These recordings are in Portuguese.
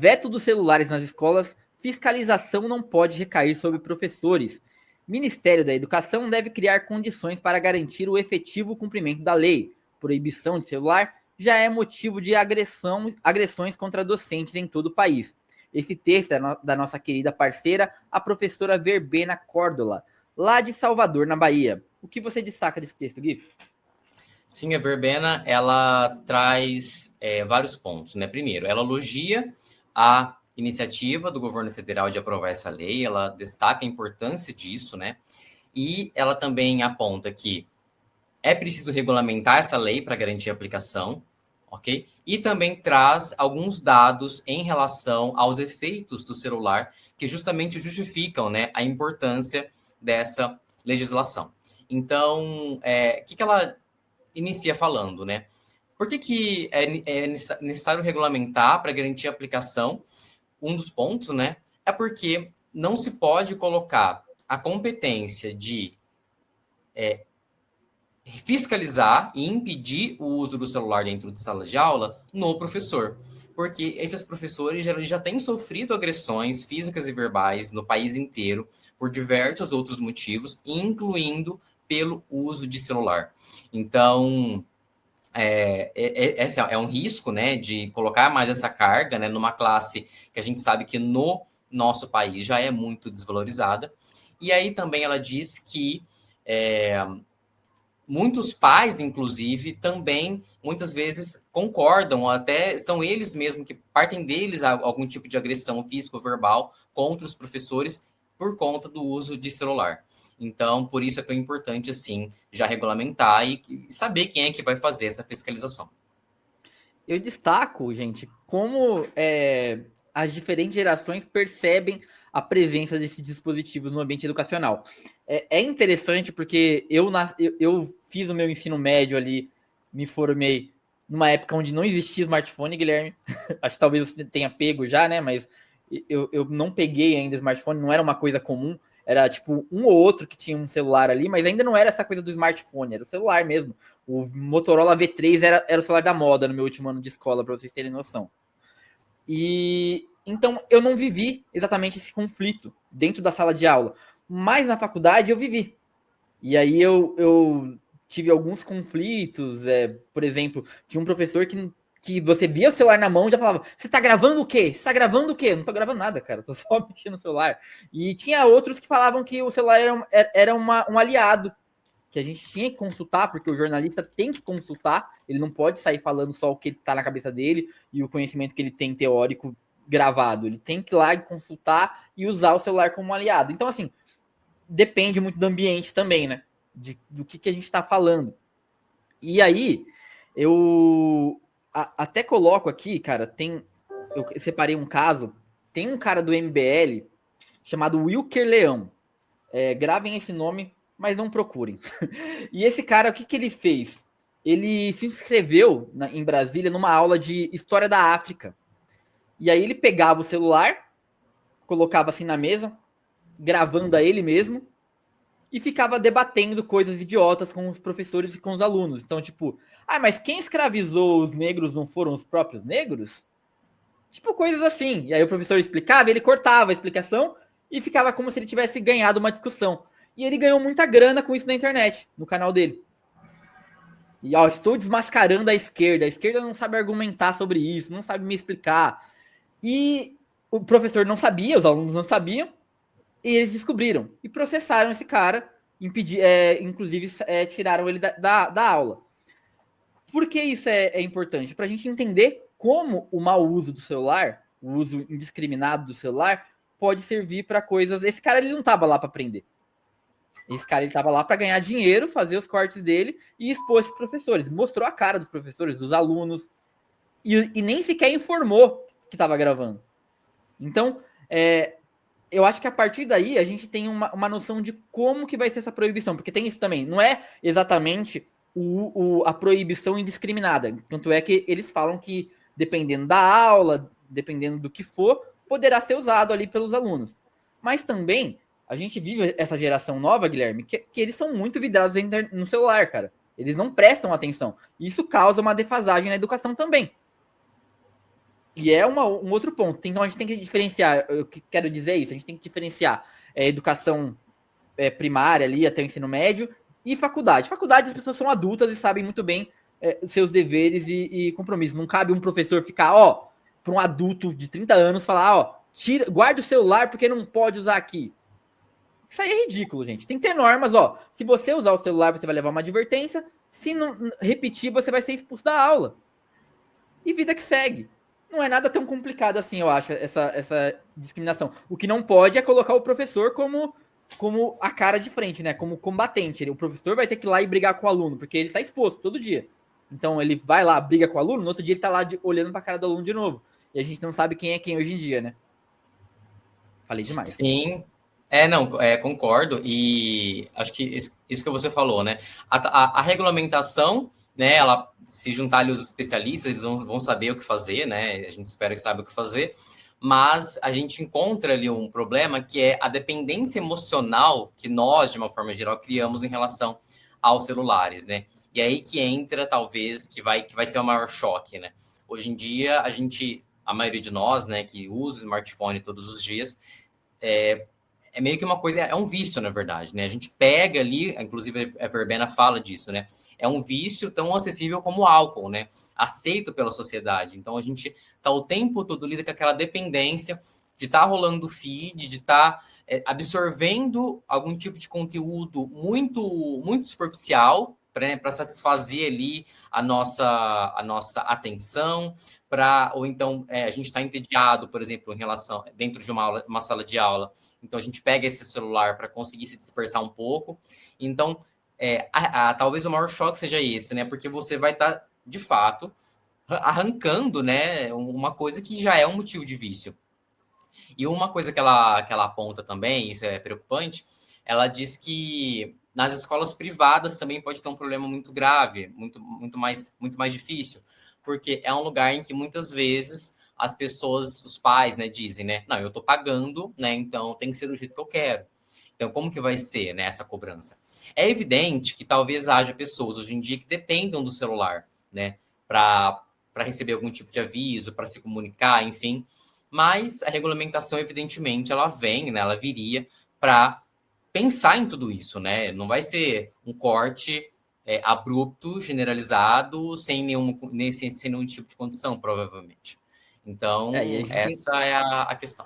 Veto dos celulares nas escolas, fiscalização não pode recair sobre professores. Ministério da Educação deve criar condições para garantir o efetivo cumprimento da lei. Proibição de celular já é motivo de agressões contra docentes em todo o país. Esse texto é da nossa querida parceira, a professora Verbena Córdola, lá de Salvador, na Bahia. O que você destaca desse texto, Gui? Sim, a Verbena, ela traz vários pontos, né? Primeiro, ela elogia a iniciativa do governo federal de aprovar essa lei, ela destaca a importância disso, né? E ela também aponta que é preciso regulamentar essa lei para garantir a aplicação, ok? E também traz alguns dados em relação aos efeitos do celular que justamente justificam, né, a importância dessa legislação. Então, o que ela inicia falando, né? Por que é necessário regulamentar para garantir a aplicação? Um dos pontos, né, é porque não se pode colocar a competência de fiscalizar e impedir o uso do celular dentro de sala de aula no professor, porque esses professores já têm sofrido agressões físicas e verbais no país inteiro por diversos outros motivos, incluindo pelo uso de celular. Então, esse é um risco, né, de colocar mais essa carga, né, numa classe que a gente sabe que no nosso país já é muito desvalorizada. E aí também ela diz que muitos pais, inclusive, também muitas vezes concordam, ou até são eles mesmos que partem deles algum tipo de agressão física ou verbal contra os professores por conta do uso de celular. Então, por isso é tão importante, assim, já regulamentar e saber quem é que vai fazer essa fiscalização. Eu destaco, gente, como as diferentes gerações percebem a presença desses dispositivos no ambiente educacional. É interessante porque eu fiz o meu ensino médio ali, me formei numa época onde não existia smartphone, Guilherme. Acho que talvez você tenha pego já, né? Mas eu não peguei ainda smartphone, não era uma coisa comum. Era tipo um ou outro que tinha um celular ali, mas ainda não era essa coisa do smartphone, era o celular mesmo. O Motorola V3 era o celular da moda no meu último ano de escola, para vocês terem noção. E então eu não vivi exatamente esse conflito dentro da sala de aula, mas na faculdade eu vivi. E aí eu tive alguns conflitos, por exemplo, tinha um professor que você via o celular na mão e já falava: Você tá gravando o quê? Você tá gravando o quê? Não tô gravando nada, cara, tô só mexendo no celular. E tinha outros que falavam que o celular era um aliado, que a gente tinha que consultar, porque o jornalista tem que consultar, ele não pode sair falando só o que está na cabeça dele e o conhecimento que ele tem teórico gravado. Ele tem que ir lá e consultar e usar o celular como aliado. Então, assim, depende muito do ambiente também, né? Do que a gente está falando. E aí, eu até coloco aqui, cara, eu separei um caso, tem um cara do MBL chamado Wilker Leão. Gravem esse nome, mas não procurem. E esse cara, o que ele fez? Ele se inscreveu em Brasília numa aula de História da África. E aí ele pegava o celular, colocava assim na mesa, gravando a ele mesmo, e ficava debatendo coisas idiotas com os professores e com os alunos. Então, tipo, mas quem escravizou os negros não foram os próprios negros? Tipo, coisas assim. E aí o professor explicava, ele cortava a explicação e ficava como se ele tivesse ganhado uma discussão. E ele ganhou muita grana com isso na internet, no canal dele. E ó, estou desmascarando a esquerda não sabe argumentar sobre isso, não sabe me explicar. E o professor não sabia, os alunos não sabiam, e eles descobriram. E processaram esse cara, inclusive tiraram ele da aula. Por que isso é importante? Para a gente entender como o mau uso do celular, o uso indiscriminado do celular, pode servir para coisas. Esse cara ele não estava lá para aprender. Esse cara ele estava lá para ganhar dinheiro, fazer os cortes dele e expor esses professores. Mostrou a cara dos professores, dos alunos, e nem sequer informou que estava gravando. Então, eu acho que a partir daí a gente tem uma noção de como que vai ser essa proibição, porque tem isso também. Não é exatamente a proibição indiscriminada. Tanto é que eles falam que, dependendo da aula, dependendo do que for, poderá ser usado ali pelos alunos. Mas também, a gente vive essa geração nova, Guilherme, que eles são muito vidrados no celular, cara. Eles não prestam atenção. Isso causa uma defasagem na educação também. E é um outro ponto. Então, a gente tem que diferenciar, eu quero dizer isso, a gente tem que diferenciar educação primária ali até o ensino médio e faculdade. Faculdade, as pessoas são adultas e sabem muito bem os seus deveres e compromissos. Não cabe um professor ficar, para um adulto de 30 anos falar, guarda o celular porque não pode usar aqui. Isso aí é ridículo, gente. Tem que ter normas, se você usar o celular, você vai levar uma advertência. Se não repetir, você vai ser expulso da aula. E vida que segue. Não é nada tão complicado assim, eu acho, essa discriminação. O que não pode é colocar o professor como a cara de frente, né? Como combatente. O professor vai ter que ir lá e brigar com o aluno, porque ele tá exposto todo dia. Então ele vai lá, briga com o aluno, no outro dia ele tá lá olhando pra cara do aluno de novo. E a gente não sabe quem é quem hoje em dia, né? Falei demais. Sim, não, concordo, e acho que isso que você falou, né? A regulamentação, né? Ela se juntar ali os especialistas, eles vão saber o que fazer, né? A gente espera que saiba o que fazer, mas a gente encontra ali um problema que é a dependência emocional que nós, de uma forma geral, criamos em relação aos celulares, né? E aí que entra, talvez, que vai ser o maior choque, né? Hoje em dia, a maioria de nós, né, que usa o smartphone todos os dias, é meio que uma coisa, é um vício, na verdade, né? A gente pega ali, inclusive a Verbena fala disso, né? É um vício tão acessível como o álcool, né? Aceito pela sociedade. Então, a gente tá o tempo todo lida com aquela dependência de estar rolando o feed, de estar absorvendo algum tipo de conteúdo muito, muito superficial, para satisfazer ali a nossa atenção, ou então a gente está entediado, por exemplo, em relação dentro de uma sala de aula. Então a gente pega esse celular para conseguir se dispersar um pouco. Então, talvez o maior choque seja esse, né? Porque você vai estar, de fato, arrancando, né, uma coisa que já é um motivo de vício. E uma coisa que ela aponta também, isso é preocupante, ela diz que nas escolas privadas também pode ter um problema muito grave, muito mais difícil, porque é um lugar em que muitas vezes as pessoas, os pais, né, dizem, né, não, eu estou pagando, né, então tem que ser do jeito que eu quero. Então, como que vai ser, né, essa cobrança? É evidente que talvez haja pessoas hoje em dia que dependam do celular, né, para receber algum tipo de aviso, para se comunicar, enfim. Mas a regulamentação, evidentemente, ela vem, né, ela viria para pensar em tudo isso, né? Não vai ser um corte abrupto, generalizado, sem nenhum tipo de condição, provavelmente. Então, essa é a questão.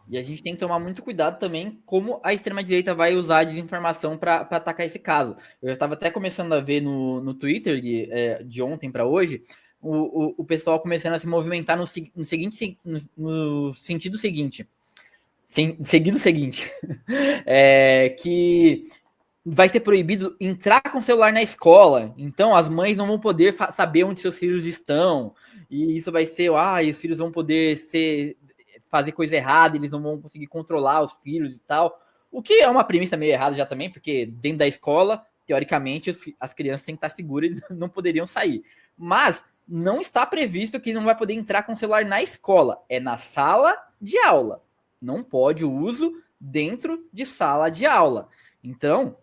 E a gente tem que tomar muito cuidado também como a extrema-direita vai usar a desinformação para atacar esse caso. Eu já estava até começando a ver no Twitter de ontem para hoje o pessoal começando a se movimentar no sentido seguinte. Seguido seguinte. Que vai ser proibido entrar com o celular na escola. Então as mães não vão poder saber onde seus filhos estão. E isso vai ser, os filhos vão poder fazer coisa errada, eles não vão conseguir controlar os filhos e tal. O que é uma premissa meio errada já também, porque dentro da escola, teoricamente, as crianças têm que estar seguras e não poderiam sair. Mas não está previsto que não vai poder entrar com o celular na escola. É na sala de aula. Não pode o uso dentro de sala de aula. Então,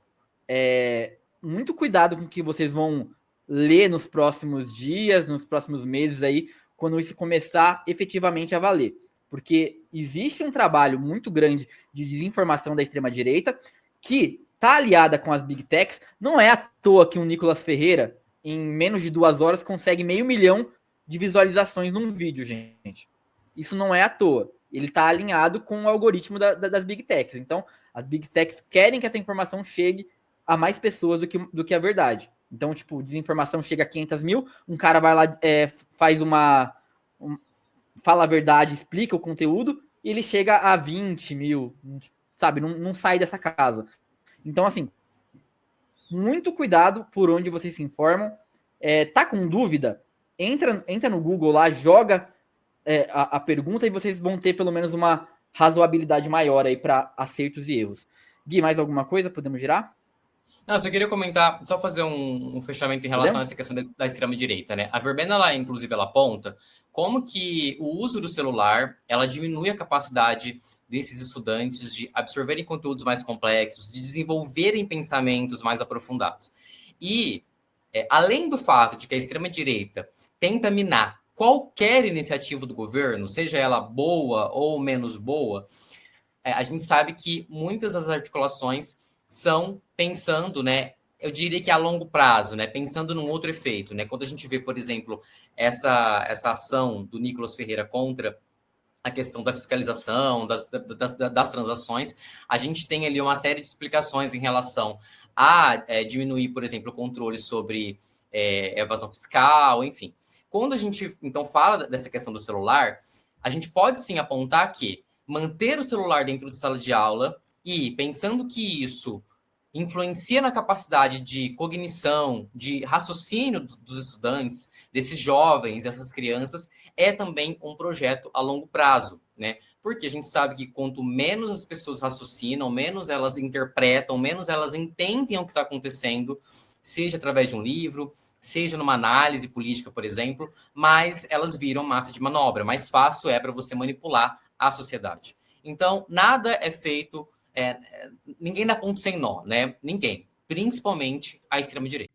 muito cuidado com o que vocês vão ler nos próximos dias, nos próximos meses aí, quando isso começar efetivamente a valer. Porque existe um trabalho muito grande de desinformação da extrema-direita que está aliada com as Big Techs. Não é à toa que o Nicolas Ferreira, em menos de 2 horas, consegue 500 mil de visualizações num vídeo, gente. Isso não é à toa. Ele está alinhado com o algoritmo das Big Techs. Então, as Big Techs querem que essa informação chegue a mais pessoas do que a verdade. Então, tipo, desinformação chega a 500 mil, um cara vai lá, faz fala a verdade, explica o conteúdo, e ele chega a 20 mil, sabe? Não sai dessa casa. Então, assim, muito cuidado por onde vocês se informam. Tá com dúvida? Entra no Google lá, joga a pergunta e vocês vão ter pelo menos uma razoabilidade maior aí para acertos e erros. Gui, mais alguma coisa? Podemos girar? Não, eu só queria comentar, só fazer um fechamento em relação a essa questão da extrema-direita, né? A Verbena, ela, inclusive, ela aponta como que o uso do celular, ela diminui a capacidade desses estudantes de absorverem conteúdos mais complexos, de desenvolverem pensamentos mais aprofundados. E, além do fato de que a extrema-direita tenta minar qualquer iniciativa do governo, seja ela boa ou menos boa, a gente sabe que muitas das articulações são pensando, né, eu diria que a longo prazo, né, pensando num outro efeito, né, quando a gente vê, por exemplo, essa ação do Nicolas Ferreira contra a questão da fiscalização, das transações, a gente tem ali uma série de explicações em relação a diminuir, por exemplo, o controle sobre evasão fiscal, enfim. Quando a gente, então, fala dessa questão do celular, a gente pode sim apontar que manter o celular dentro da sala de aula e pensando que isso influencia na capacidade de cognição, de raciocínio dos estudantes, desses jovens, dessas crianças, é também um projeto a longo prazo, né? Porque a gente sabe que quanto menos as pessoas raciocinam, menos elas interpretam, menos elas entendem o que está acontecendo, seja através de um livro, seja numa análise política, por exemplo, mais elas viram massa de manobra. Mais fácil é para você manipular a sociedade. Então, nada é feito, ninguém dá ponto sem nó, né? Ninguém, principalmente a extrema-direita.